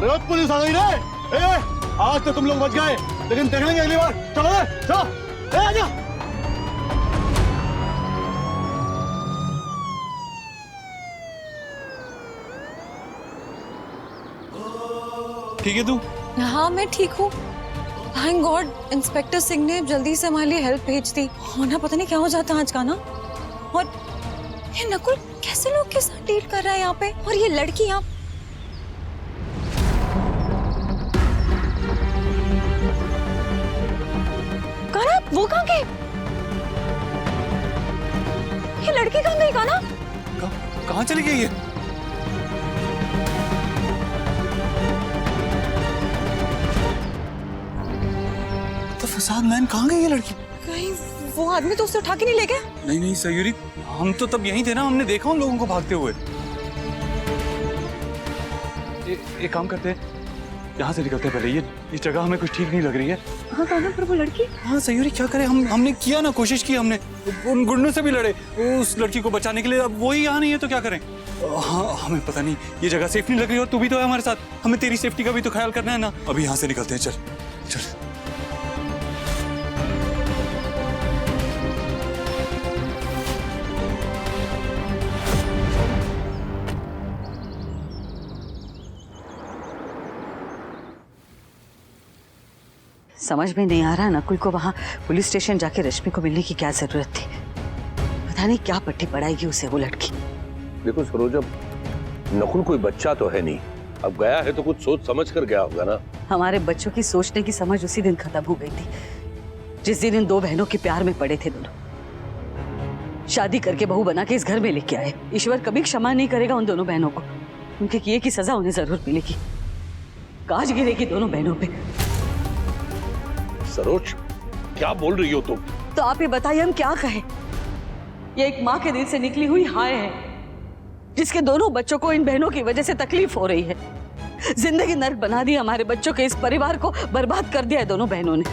रोज police आ गई रे। आज तो तुम लोग बच गए, लेकिन देख लेंगे अगली बार। चलो चलो, आजा। ठीक है तू? हाँ मैं ठीक हूँ। थैंक गॉड इंस्पेक्टर सिंह ने जल्दी से हमारे लिए हेल्प भेज दी, वरना पता नहीं क्या हो जाता आज का ना। और ये नकुल कैसे लोग के साथ डील कर रहा है यहाँ पे, और ये लड़की यहाँ। काना वो कहाँ गए? ये लड़की कहाँ गई काना? कहाँ चली गई है? तो फसाद मैन कहाँ गई है लड़की? कहीं वो आदमी तो उसे उठा के नहीं ले गया? नहीं नहीं सयूरी, हम तो तब यहीं थे ना, हमने देखा उन लोगों को भागते हुए। एक काम करते हैं, यहाँ से निकलते हैं पहले। ये जगह हमें कुछ ठीक नहीं लग रही है। हाँ काना पर वो लड़की? हाँ सयूरी क्या करें, हमने किया ना, कोशिश की हमने, उन गुंडों से भी लड़े उस लड़की को बचाने के लिए। अब वही यहाँ नहीं है तो क्या करें? हाँ हमें पता नहीं, ये जगह सेफ नहीं लग रही, और तू भी तो है हमारे साथ, हमें तेरी सेफ्टी का भी तो ख्याल करना है ना। अभी यहाँ से निकलते हैं, चल चल। समझ में नहीं आ रहा नकुल को वहां पुलिस स्टेशन जाके रश्मि को मिलने की क्या जरूरत थी। पता नहीं क्या पट्टी पड़ाएगी उसे वो लड़की। देखो सरोज, अब नकुल कोई बच्चा तो है नहीं, अब गया है तो कुछ सोच समझ कर गया होगा ना। हमारे बच्चों की सोचने की समझ उसी दिन खत्म हो गई थी जिस दिन इन दो बहनों के प्यार में पड़े थे दोनों। शादी करके बहू बना के इस घर में लेके आए। ईश्वर कभी क्षमा नहीं करेगा उन दोनों बहनों को, उनके किए की सजा उन्हें जरूर मिलेगी। काज गिरेगी दोनों बहनों पे। सरोज क्या बोल रही हो तुम? तो आप ये बताइए हम क्या कहें? ये एक माँ के दिल से निकली हुई हाय है जिसके दोनों बच्चों को इन बहनों की वजह से तकलीफ हो रही है। जिंदगी नर्क बना दी हमारे बच्चों के, इस परिवार को बर्बाद कर दिया है दोनों बहनों ने।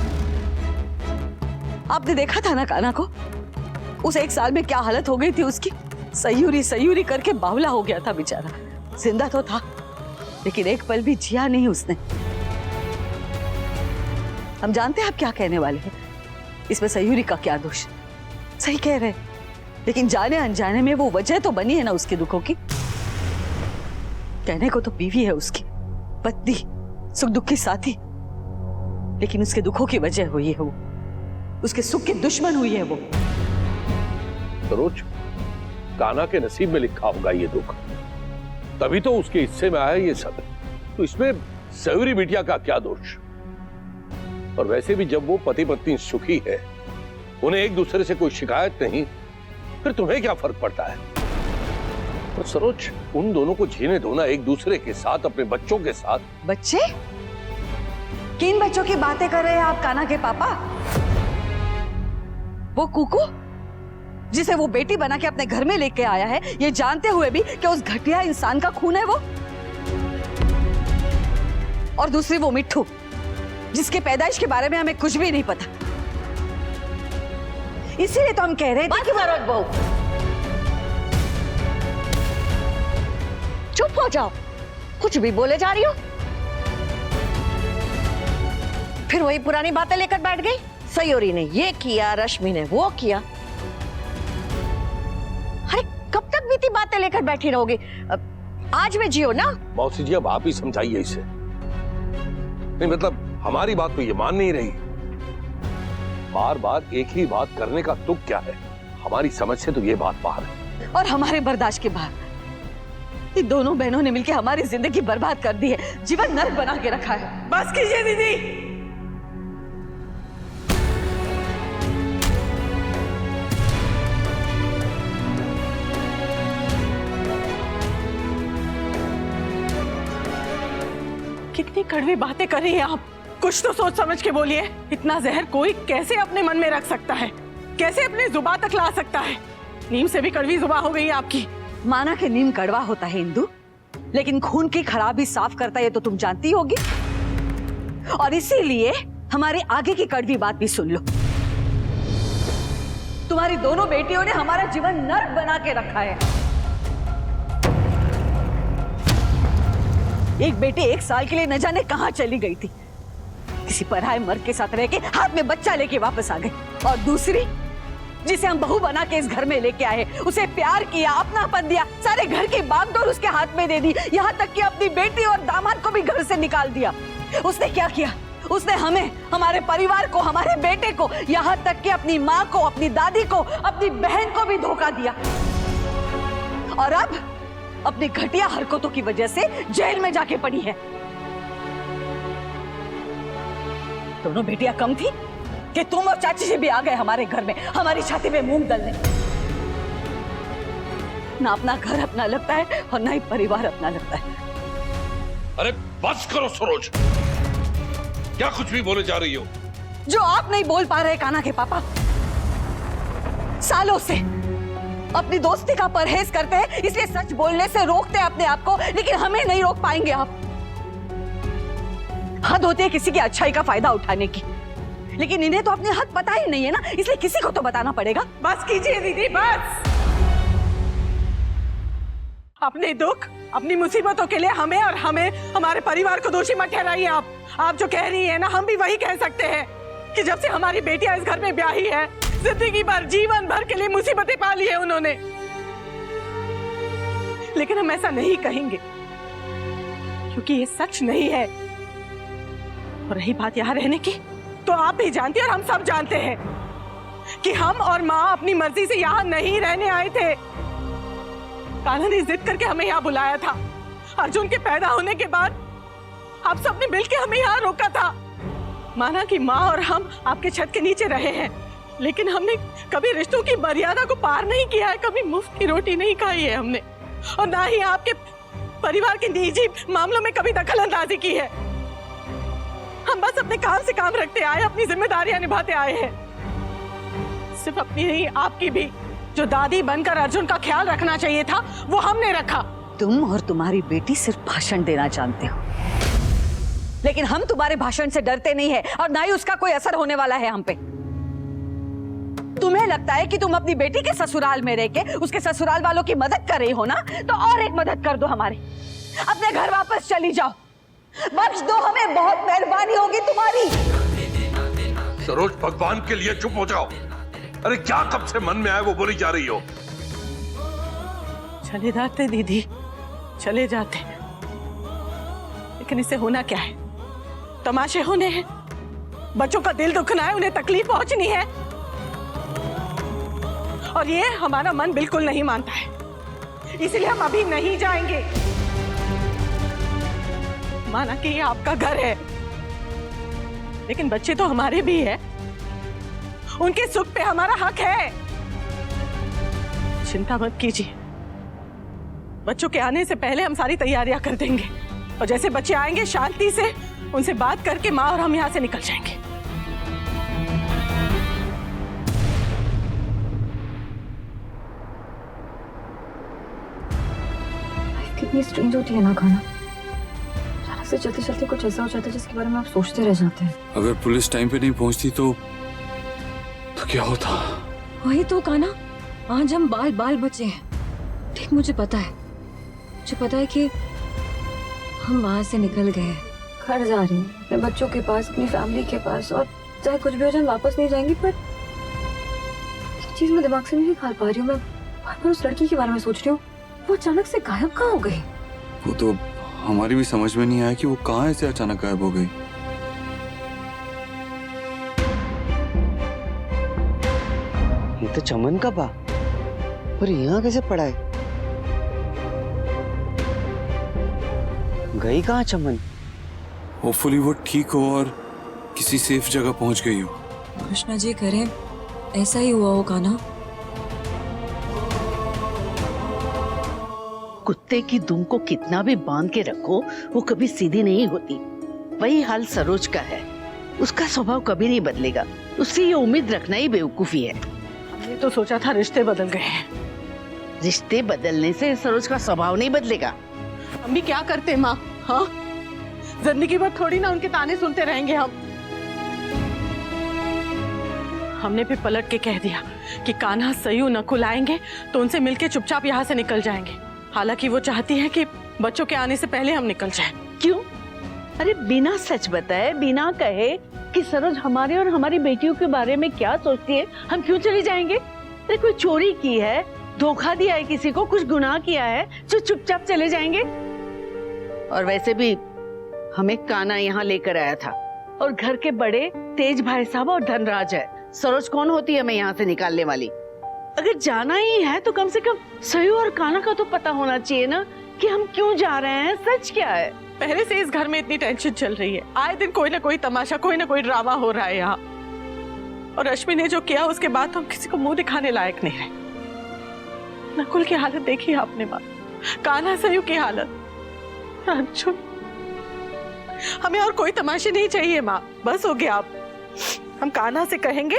आपने देखा था ना काना को, उस एक साल में क्या हालत हो गई थी उसकी। सयूरी सयूरी करके बावला हो गया था बेचारा। जिंदा तो था लेकिन एक पल भी जिया नहीं उसने। हम जानते हैं आप क्या कहने वाले हैं, इसमें सयूरी का क्या दोष। सही कह रहे, लेकिन जाने अनजाने में वो वजह तो बनी है ना उसके दुखों की। कहने को तो बीवी है उसकी, पत्नी, सुख दुख की साथी, लेकिन उसके दुखों की वजह हुई है वो, उसके सुख की दुश्मन हुई है वो। सरोज, काना के नसीब में लिखा होगा ये दुख, तभी तो उसके हिस्से में आया ये सब। तो इसमें सयूरी बिटिया का क्या दोष? और वैसे भी जब वो पति पत्नी सुखी है, उन्हें एक दूसरे से कोई शिकायत नहीं, फिर तुम्हें क्या फर्क पड़ता है? और सरोज, उन दोनों को जीने दो ना एक दूसरे के साथ, अपने बच्चों के साथ। बच्चे? किन बच्चों की बातें कर रहे हैं आप काना के पापा? वो कुकू जिसे वो बेटी बना के अपने घर में लेके आया है, ये जानते हुए भी कि उस घटिया इंसान का खून है वो। और दूसरी वो मिट्ठू जिसके पैदाइश के बारे में हमें कुछ भी नहीं पता। इसीलिए तो हम कह रहे थे कि बहू चुप हो जाओ, कुछ भी बोले जा रही हो। फिर वही पुरानी बातें लेकर बैठ गई। सयोरी ने ये किया, रश्मि ने वो किया। अरे कब तक बीती बातें लेकर बैठी रहोगी? आज में जियो ना। मौसी जी अब आप ही समझाइए इसे। नहीं मतलब हमारी बात तो ये मान नहीं रही। बार बार एक ही बात करने का तुक क्या है? हमारी समझ से तो ये बात बाहर है और हमारे बर्दाश्त के बाहर। ये दोनों बहनों ने मिलकर हमारी जिंदगी बर्बाद कर दी है, जीवन नर्क बना के रखा है। बस कीजिए दीदी। कितनी कड़वी बातें कर रही हैं आप, कुछ तो सोच समझ के बोलिए। इतना जहर कोई कैसे अपने मन में रख सकता है, कैसे अपनी जुबान तक ला सकता है? नीम से भी कड़वी जुबान हो गई है आपकी। माना कि नीम कड़वा होता है इंदु, लेकिन खून की खराबी साफ करता है, ये तो तुम जानती होगी। और इसीलिए हमारे आगे की कड़वी बात भी सुन लो। तुम्हारी दोनों बेटियों ने हमारा जीवन नर्क बना के रखा है। एक बेटी 1 साल के लिए न जाने कहाँ चली गई थी, किसी पराये मर्द के साथ रह के हाथ में बच्चा लेके वापस आ गई। और दूसरी, जिसे हम बहू बना के इस घर में लेके आए, उसे प्यार किया, अपनापन दिया, सारे घर की बागडोर उसके हाथ में दे दी, यहाँ तक कि अपनी बेटी और दामाद को भी घर से निकाल दिया। उसने क्या किया? उसने हमें, हमारे परिवार को, हमारे बेटे को, यहाँ तक कि अपनी माँ को, अपनी दादी को, अपनी बहन को भी धोखा दिया। और अब अपनी घटिया हरकतों की वजह से जेल में जाके पड़ी है। दोनों बेटियां कम थी कि तुम और चाची जी भी आ गए हमारे घर में, हमारी छाती में मूंग दलने। ना अपना घर अपना लगता है और ना ही परिवार अपना लगता है। अरे बस करो सरोज, क्या कुछ भी बोले जा रही हो? जो आप नहीं बोल पा रहे कान्हा के पापा, सालों से अपनी दोस्ती का परहेज करते हैं, इसलिए सच बोलने से रोकते हैं अपने आप को, लेकिन हमें नहीं रोक पाएंगे आप। हद होती है किसी की अच्छाई का फायदा उठाने की, लेकिन इन्हें तो अपनी हद पता ही नहीं है ना, इसलिए किसी को तो बताना पड़ेगा। बस कीजिए दीदी, बस। अपने दुख, अपनी मुसीबतों के लिए हमें और हमारे परिवार को दोषी मत ठहराइए आप। आप जो कह रही है ना, हम भी वही कह सकते हैं कि जब से हमारी बेटियां इस घर में ब्याही है, जिंदगी भर, जीवन भर के लिए मुसीबतें पाली है उन्होंने। लेकिन हम ऐसा नहीं कहेंगे क्योंकि ये सच नहीं है। और रही बात यहाँ रहने की, तो आप भी जानती हैं और हम सब जानते हैं कि हम और माँ अपनी मर्जी से यहाँ नहीं रहने आए थे। कान्हा ने जिद करके हमें यहाँ बुलाया था। अर्जुन के पैदा होने के बाद आप सबने मिलकर हमें यहाँ रोका था। माना कि माँ और हम आपके छत के नीचे रहे हैं, लेकिन हमने कभी रिश्तों की मर्यादा को पार नहीं किया है, कभी मुफ्त की रोटी नहीं खाई है हमने, और ना ही आपके परिवार के निजी मामलों में कभी दखल अंदाजी की है। हम बस अपने काम से काम रखते आए, अपनी जिम्मेदारियां निभाते आए हैं। सिर्फ अपनी नहीं, आपकी भी। जो दादी बनकर अर्जुन का ख्याल रखना चाहिए था, वो हमने रखा। तुम और तुम्हारी बेटी सिर्फ भाषण देना जानते हो, लेकिन हम तुम्हारे भाषण से डरते नहीं है और ना ही उसका कोई असर होने वाला है हम पे। तुम्हें लगता है कि तुम अपनी बेटी के ससुराल में रह के उसके ससुराल वालों की मदद कर रही हो ना, तो और एक मदद कर दो हमारी, अपने घर वापस चली जाओ, बख्श दो हमें, बहुत मेहरबानी होगी तुम्हारी। सरोज, भगवान के लिए चुप हो जाओ। अरे क्या कब से मन में आए वो बोली जा रही हो? चले जाते दीदी, चले जाते, लेकिन इससे होना क्या है? तमाशे होने हैं, बच्चों का दिल दुखना है, उन्हें तकलीफ पहुंचनी है, और ये हमारा मन बिल्कुल नहीं मानता है, इसलिए हम अभी नहीं जाएंगे। माना कि ये आपका घर है, लेकिन बच्चे तो हमारे भी हैं, उनके सुख पे हमारा हक है। चिंता मत कीजिए, बच्चों के आने से पहले हम सारी तैयारियां कर देंगे, और जैसे बच्चे आएंगे शांति से उनसे बात करके माँ और हम यहाँ से निकल जाएंगे। कितनी स्ट्रेंज होती है ना खाना, अचानक से चलते चलते कुछ ऐसा हो जाता है जिसके बारे में आप सोचते रह जाते हैं। अगर पुलिस टाइम पे नहीं पहुंचती तो क्या होता? वही तो कान्हा, आज हम बाल बाल बचे हैं। ठीक, मुझे पता है, मुझे पता है कि हम वहां से निकल गए हैं। घर जा रही हूँ अपने बच्चों के पास, अपनी फैमिली के पास, और चाहे कुछ भी हो जाए वापस नहीं जाएंगी। पर एक चीज मैं दिमाग से नहीं निकाल पा रही हूँ, मैं बार बार उस लड़की के बारे में सोच रही हूँ। वो अचानक से गायब कहाँ हो गई? वो तो हमारी भी समझ में नहीं आया कि वो कहाँ ऐसे अचानक गायब हो गई। ये तो चमन का बा, पर यहाँ कैसे पड़ा है? गई कहाँ चमन? होपफुली वो ठीक हो और किसी सेफ जगह पहुंच गई हो। कृष्णा जी करें ऐसा ही हुआ हो कान्हा। कुत्ते की दुम को कितना भी बांध के रखो, वो कभी सीधी नहीं होती। वही हाल सरोज का है, उसका स्वभाव कभी नहीं बदलेगा। उससे ये उम्मीद रखना ही बेवकूफी है। हमने तो सोचा था रिश्ते बदल गए हैं। रिश्ते बदलने से सरोज का स्वभाव नहीं बदलेगा। हम भी क्या करते माँ, हाँ? जिंदगी भर थोड़ी ना उनके ताने सुनते रहेंगे हम। हमने भी पलट के कह दिया कि कान्हा सयू नकुल आएंगे तो उनसे मिलके चुपचाप यहाँ से निकल जाएंगे। हालांकि वो चाहती है कि बच्चों के आने से पहले हम निकल जाएं। क्यों? अरे बिना सच बताए, बिना कहे कि सरोज हमारे और हमारी बेटियों के बारे में क्या सोचती है, हम क्यों चले जाएंगे? अरे कोई चोरी की है, धोखा दिया है किसी को, कुछ गुनाह किया है जो चुपचाप चले जाएंगे? और वैसे भी हमें कान्हा यहाँ लेकर आया था और घर के बड़े तेज भाई साहब और धनराज है। सरोज कौन होती है हमें यहाँ से निकालने वाली? अगर जाना ही है तो कम से कम सयू और कान्हा का तो पता होना चाहिए ना कि हम क्यों जा रहे हैं, सच क्या है। पहले से इस घर में इतनी टेंशन चल रही है, आए दिन कोई ना कोई तमाशा, कोई ना कोई ड्रामा हो रहा है यहाँ। और रश्मि ने जो किया उसके बाद तो हम किसी को मुंह दिखाने लायक नहीं रहे। नकुल की हालत देखी आपने माँ, कान्हा सयू की हालत, अर्जुन। हमें और कोई तमाशे नहीं चाहिए माँ, बस हो गया। आप हम कान्हा से कहेंगे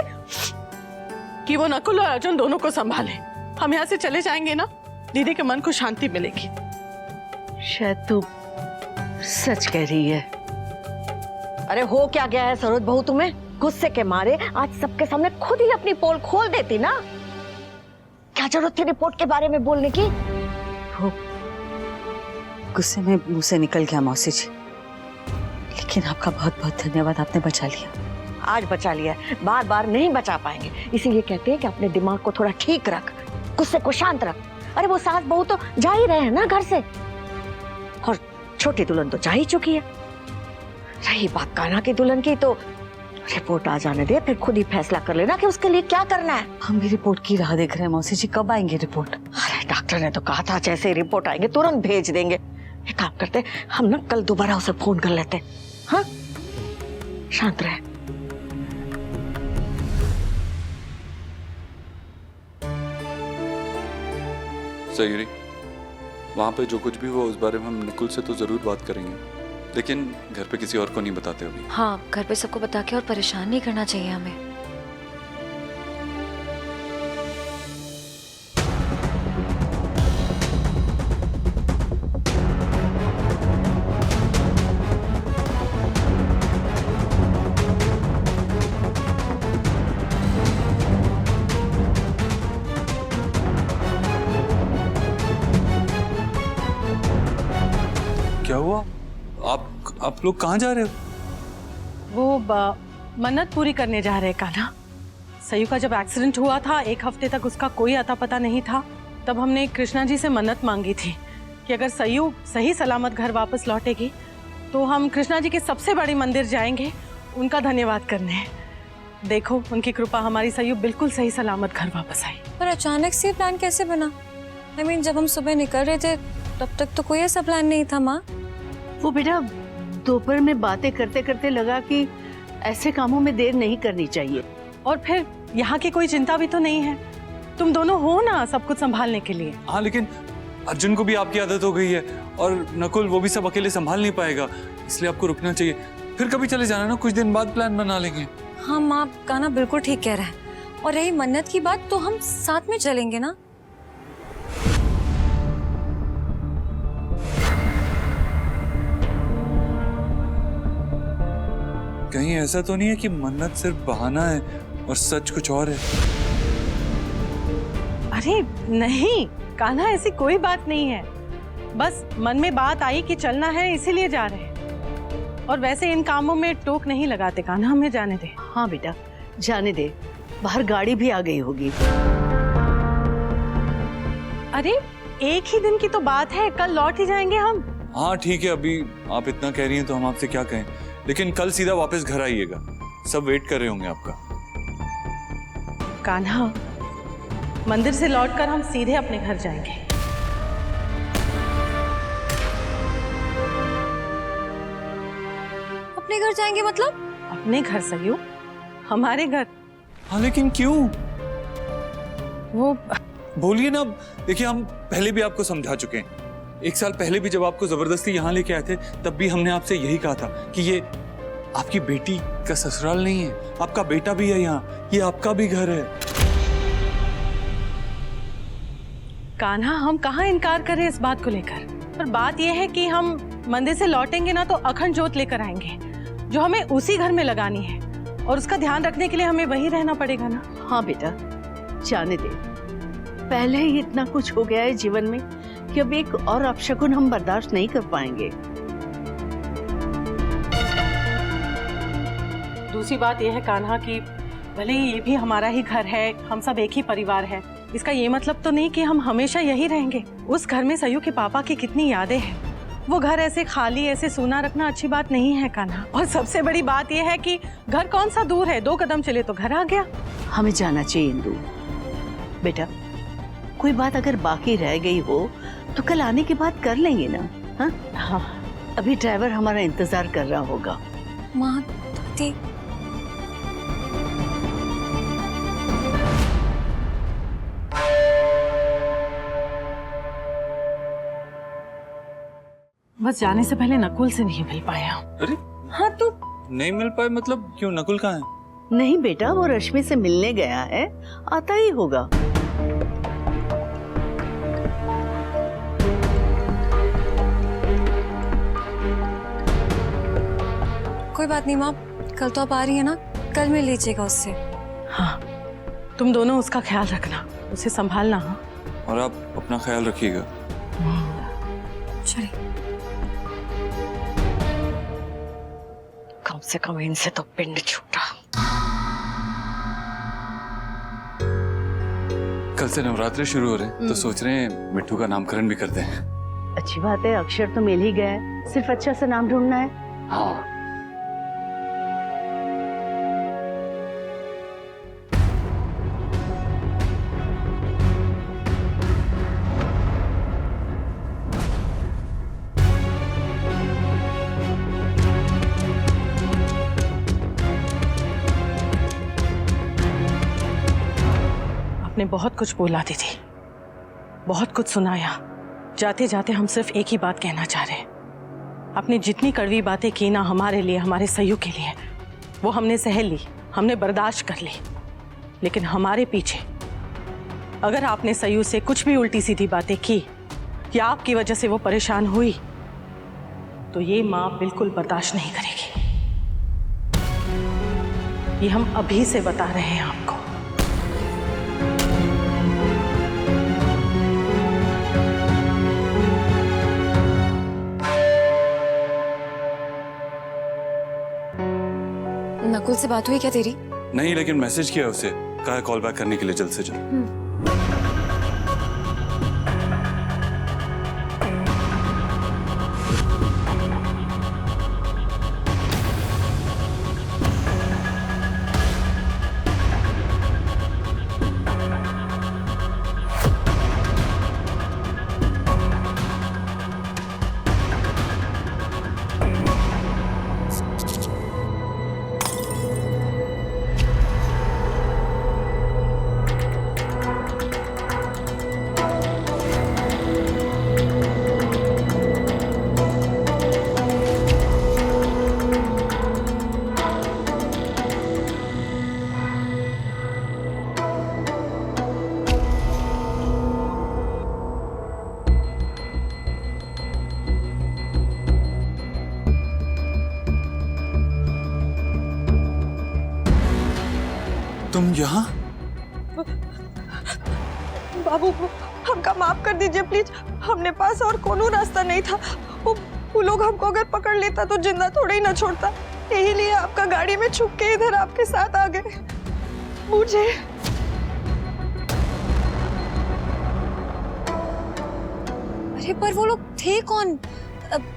कि वो नकुल और अर्जुन दोनों को संभाले। हम यहाँ से चले जाएंगे ना, दीदी के मन को शांति मिलेगी। शायद तू सच कह रही है। अरे हो क्या गया है सरोज बहू तुम्हें? गुस्से के मारे आज सबके सामने खुद ही अपनी पोल खोल देती ना। क्या जरूरत थी रिपोर्ट के बारे में बोलने की? वो गुस्से में मुंह से निकल गया मौसी जी, लेकिन आपका बहुत बहुत धन्यवाद, आपने बचा लिया। आज बचा लिया, बार बार नहीं बचा पाएंगे, इसीलिए कहते हैं कि अपने दिमाग को थोड़ा ठीक रख, गुस्से को शांत रख। अरे वो सास बहू तो जा ही रहे हैं ना घर से, और छोटी दुल्हन तो जा ही चुकी है। रही बात कान्हा की दुल्हन की, तो रिपोर्ट आ जाने दे, फिर खुद ही फैसला कर लेना कि उसके लिए क्या करना है। हम भी रिपोर्ट की राह देख रहे हैं मौसी जी, कब आएंगे रिपोर्ट? अरे डॉक्टर ने तो कहा था जैसे रिपोर्ट आएंगे तुरंत भेज देंगे। एक काम करते, हम ना कल दोबारा उसे फोन कर लेते। हाँ, शांत रहे। सयूरी, वहाँ पे जो कुछ भी हुआ उस बारे में हम नकुल से तो जरूर बात करेंगे, लेकिन घर पे किसी और को नहीं बताते अभी। हाँ, घर पे सबको बता के और परेशान नहीं करना चाहिए हमें। क्या हुआ? आप लोग कहाँ जा रहे हो? वो मन्नत पूरी करने जा रहे हैं कान्हा। सयू का जब एक्सीडेंट हुआ था, 1 हफ्ते तक उसका कोई अता पता नहीं था। तब हमने कृष्णा जी से मन्नत मांगी थी कि अगर सयू सही सलामत घर वापस लौटेगी तो हम कृष्णा जी के सबसे बड़े मंदिर जाएंगे उनका धन्यवाद करने। देखो, उनकी कृपा, हमारी सयू बिल्कुल सही सलामत घर वापस आई। पर अचानक से प्लान कैसे बना? I mean, जब हम सुबह निकल रहे थे तब तक तो कोई ऐसा प्लान नहीं था माँ। वो बेटा दोपहर में बातें करते करते लगा कि ऐसे कामों में देर नहीं करनी चाहिए। और फिर यहाँ की कोई चिंता भी तो नहीं है, तुम दोनों हो ना सब कुछ संभालने के लिए। हाँ, लेकिन अर्जुन को भी आपकी आदत हो गई है और नकुल वो भी सब अकेले संभाल नहीं पाएगा, इसलिए आपको रुकना चाहिए। फिर कभी चले जाना ना, कुछ दिन बाद प्लान बना लेंगे। हाँ माँ, कान्हा बिल्कुल ठीक कह रहा है। और रही मन्नत की बात, तो हम साथ में चलेंगे ना। कहीं ऐसा तो नहीं है कि मन्नत सिर्फ बहाना है और सच कुछ और है? अरे नहीं कान्हा, ऐसी कोई बात नहीं है। बस मन में बात आई कि चलना है, इसीलिए जा रहे हैं। और वैसे इन कामों में टोक नहीं लगाते कान्हा, हमें जाने दे। हाँ बेटा, जाने दे, बाहर गाड़ी भी आ गई होगी। अरे एक ही दिन की तो बात है, कल लौट ही जाएंगे हम। हाँ ठीक है, अभी आप इतना कह रही हैं तो हम आपसे क्या कहें, लेकिन कल सीधा वापस घर आइएगा, सब वेट कर रहे होंगे आपका। कान्हा, मंदिर से लौटकर हम सीधे अपने घर जाएंगे। अपने घर जाएंगे मतलब? अपने घर सयू, हमारे घर। हाँ लेकिन क्यों? वो बोलिए ना। देखिए, हम पहले भी आपको समझा चुके हैं। 1 साल पहले भी जब आपको जबरदस्ती यहाँ लेके आए थे, तब भी हमने आपसे यही कहा था कि ये आपकी बेटी का ससुराल नहीं है, आपका बेटा भी है यहाँ, ये आपका भी घर है। कान्हा, हम कहाँ इनकार करें इस बात को लेकर, पर बात यह है कि हम मंदिर से लौटेंगे ना तो अखंड ज्योत लेकर आएंगे, जो हमें उसी घर में लगानी है, और उसका ध्यान रखने के लिए हमें वहीं रहना पड़ेगा ना। हाँ बेटा, जाने दे। पहले ही इतना कुछ हो गया है जीवन में कि अब एक और अपशकुन हम बर्दाश्त नहीं कर पाएंगे। दूसरी बात यह है कान्हा कि भले ही ये भी हमारा ही घर है, हम सब एक ही परिवार है, इसका ये मतलब तो नहीं कि हम हमेशा यही रहेंगे। उस घर में सयू के पापा की कितनी यादें हैं। वो घर ऐसे खाली, ऐसे सूना रखना अच्छी बात नहीं है कान्हा। और सबसे बड़ी बात यह है कि घर कौन सा दूर है, 2 कदम चले तो घर आ गया। हमें जाना चाहिए इंदु। बेटा, कोई बात अगर बाकी रह गई हो तो कल आने के बाद कर लेंगे ना। हाँ हाँ, अभी ड्राइवर हमारा इंतजार कर रहा होगा। माँ, दादी, बस जाने से पहले नकुल से नहीं मिल पाया। अरे हाँ तो नहीं मिल पाए मतलब क्यों? नकुल कहाँ है? नहीं बेटा, वो रश्मि से मिलने गया है, आता ही होगा। कोई बात नहीं माँ, कल तो आप आ रही है ना, कल मिल लीजिएगा उससे। हाँ, तुम दोनों उसका ख्याल रखना, उसे संभालना। हाँ, और आप अपना ख्याल रखिएगा। चलिए। कम से कम इनसे तो पिंड छूटा। कल से नवरात्रि शुरू हो रहे हैं तो सोच रहे हैं मिट्टू का नामकरण भी करते हैं। अच्छी बात है, अक्षर तो मिल ही गया है, सिर्फ अच्छा सा नाम ढूंढना है। हाँ, आपने बहुत कुछ बोला दीदी, बहुत कुछ सुनाया। जाते जाते हम सिर्फ एक ही बात कहना चाह रहे हैं, आपने जितनी कड़वी बातें की ना हमारे लिए, हमारे सयू के लिए, वो हमने सह ली, हमने बर्दाश्त कर ली। लेकिन हमारे पीछे अगर आपने सयू से कुछ भी उल्टी सीधी बातें की या आपकी वजह से वो परेशान हुई तो ये माँ बिल्कुल बर्दाश्त नहीं करेगी। ये हम अभी से बता रहे हैं आपको। नकुल से बात हुई क्या तेरी? नहीं, लेकिन मैसेज किया उसे, कहा कॉल बैक करने के लिए जल्द से जल्द। तुम यहाँ? बाबू, हमका माफ कर दीजिए प्लीज, हमने पास और कोनो रास्ता नहीं था। वो लोग हमको अगर पकड़ लेता तो जिंदा थोड़े ही ना छोड़ता, यही लिए आपका गाड़ी में छुप के इधर आपके साथ आ गए। मुझे अरे पर वो लोग थे कौन?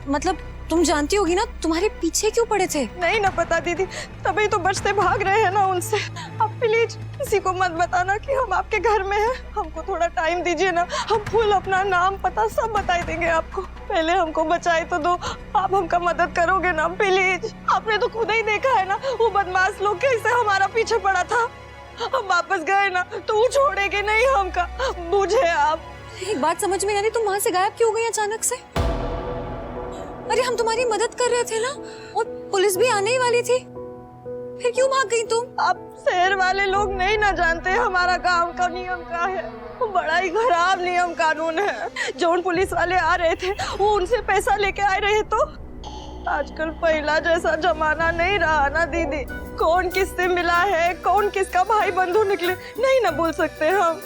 मतलब तुम जानती होगी ना, तुम्हारे पीछे क्यों पड़े थे? नहीं ना पता दीदी, तभी तो बचते भाग रहे हैं ना उनसे। आप प्लीज किसी को मत बताना कि हम आपके घर में हैं। हमको थोड़ा टाइम दीजिए ना, हम फुल अपना नाम पता सब बता देंगे आपको। पहले हमको बचाए तो दो, आप हमका मदद करोगे ना प्लीज? आपने तो खुद ही देखा है ना, वो बदमाश लोग कैसे हमारा पीछे पड़ा था। हम वापस गए ना तो वो छोड़ेंगे नहीं हमका, बुझे आप? एक बात समझ में नहीं आ रही, तुम वहां से गायब क्यों हो गई अचानक से? अरे हम तुम्हारी मदद कर रहे थे ना, और पुलिस भी आने ही वाली थी, फिर क्यों भाग गई तुम? आप शहर वाले लोग नहीं ना जानते हमारा गांव का नियम क्या है। वो बड़ा ही खराब नियम कानून है। जो उन पुलिस वाले आ रहे थे वो उनसे पैसा लेके आ रहे, तो आजकल पहला जैसा जमाना नहीं रहा ना दीदी। कौन किससे मिला है, कौन किसका भाई बंधु निकले नहीं ना बोल सकते हम।